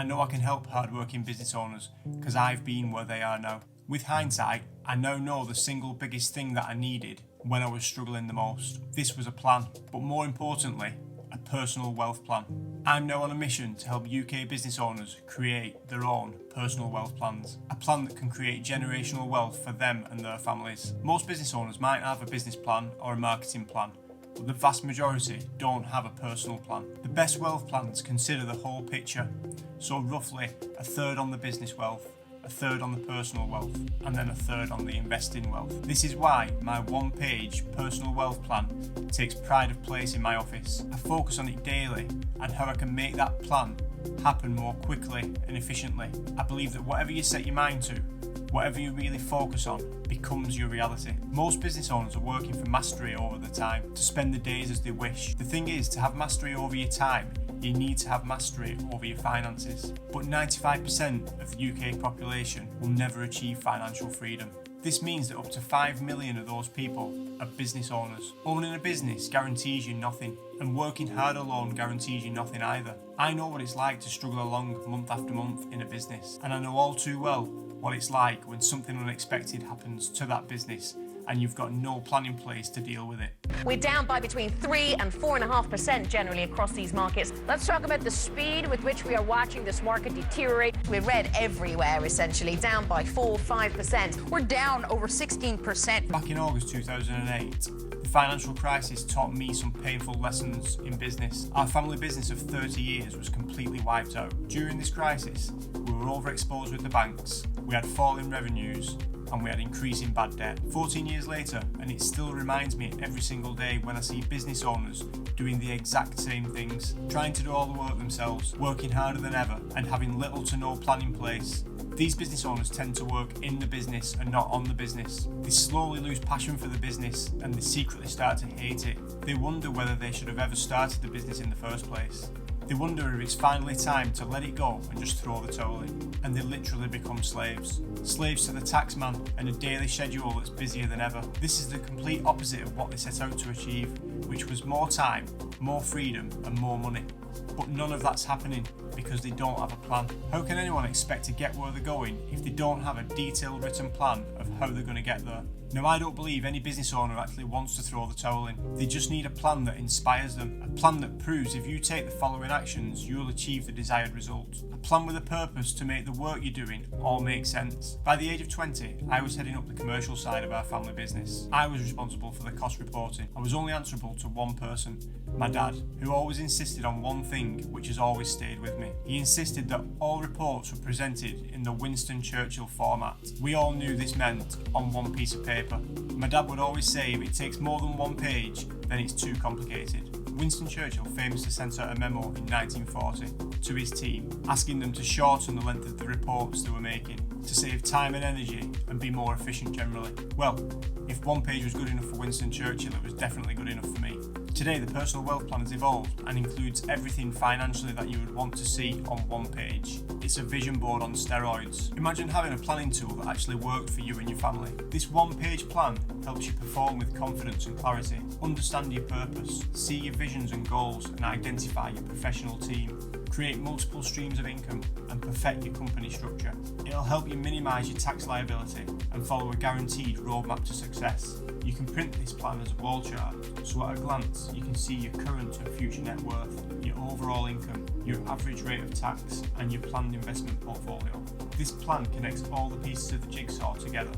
I know I can help hard-working business owners because I've been where they are now. With hindsight, I now know the single biggest thing that I needed when I was struggling the most. This was a plan, but more importantly, a personal wealth plan. I'm now on a mission to help UK business owners create their own personal wealth plans. A plan that can create generational wealth for them and their families. Most business owners might have a business plan or a marketing plan, but the vast majority don't have a personal plan. The best wealth plans consider the whole picture, so roughly a third on the business wealth, a third on the personal wealth, and then a third on the investing wealth. This is why my one-page personal wealth plan takes pride of place in my office. I focus on it daily and how I can make that plan happen more quickly and efficiently. I believe that whatever you set your mind to, whatever you really focus on, becomes your reality. Most business owners are working for mastery over the time, to spend the days as they wish. The thing is, to have mastery over your time, you need to have mastery over your finances. But 95% of the UK population will never achieve financial freedom. This means that up to 5 million of those people are business owners. Owning a business guarantees you nothing, and working hard alone guarantees you nothing either. I know what it's like to struggle along month after month in a business, and I know all too well what it's like when something unexpected happens to that business and you've got no plan in place to deal with it. We're down by between 3 and 4.5% generally across these markets. Let's talk about the speed with which we are watching this market deteriorate. We're red everywhere, essentially, down by 4-5%. We're down over 16%. Back in August 2008, the financial crisis taught me some painful lessons in business. Our family business of 30 years was completely wiped out. During this crisis, we were overexposed with the banks, we had falling revenues, and we had increasing bad debt. 14 years later, and it still reminds me every single day when I see business owners doing the exact same things, trying to do all the work themselves, working harder than ever, and having little to no plan in place. These business owners tend to work in the business and not on the business. They slowly lose passion for the business and they secretly start to hate it. They wonder whether they should have ever started the business in the first place. They wonder if it's finally time to let it go and just throw the towel in. And they literally become slaves. Slaves to the tax man and a daily schedule that's busier than ever. This is the complete opposite of what they set out to achieve, which was more time, more freedom and more money. But none of that's happening because they don't have a plan. How can anyone expect to get where they're going if they don't have a detailed written plan of how they're going to get there? Now, I don't believe any business owner actually wants to throw the towel in. They just need a plan that inspires them. A plan that proves if you take the following actions, you'll achieve the desired result. A plan with a purpose to make the work you're doing all make sense. By the age of 20, I was heading up the commercial side of our family business. I was responsible for the cost reporting. I was only answerable to one person, my dad, who always insisted on one thing which has always stayed with me. He insisted that all reports were presented in the Winston Churchill format. We all knew this meant on one piece of paper. My dad would always say if it takes more than one page, then it's too complicated. Winston Churchill famously sent out a memo in 1940 to his team, asking them to shorten the length of the reports they were making, to save time and energy and be more efficient generally. Well, if one page was good enough for Winston Churchill, it was definitely good enough for me. Today, the personal wealth plan has evolved and includes everything financially that you would want to see on one page. It's a vision board on steroids. Imagine having a planning tool that actually worked for you and your family. This one-page plan helps you perform with confidence and clarity, understand your purpose, see your visions and goals, and identify your professional team. Create multiple streams of income and perfect your company structure. It'll help you minimise your tax liability and follow a guaranteed roadmap to success. You can print this plan as a wall chart, so at a glance you can see your current and future net worth, your overall income, your average rate of tax, and your planned investment portfolio. This plan connects all the pieces of the jigsaw together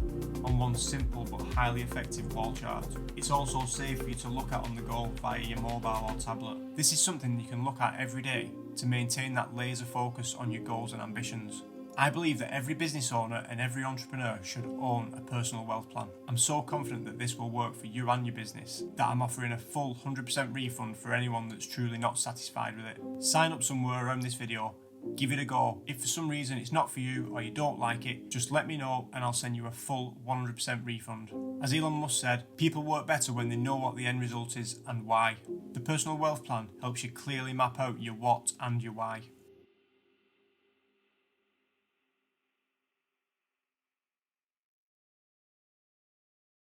on one simple but highly effective wall chart. It's also safe for you to look at on the go via your mobile or tablet. This is something you can look at every day to maintain that laser focus on your goals and ambitions. I believe that every business owner and every entrepreneur should own a personal wealth plan. I'm so confident that this will work for you and your business that I'm offering a full 100% refund for anyone that's truly not satisfied with it. Sign up somewhere around this video, give it a go. If for some reason it's not for you or you don't like it, just let me know and I'll send you a full 100% refund. As Elon Musk said, people work better when they know what the end result is and why. The personal wealth plan helps you clearly map out your what and your why.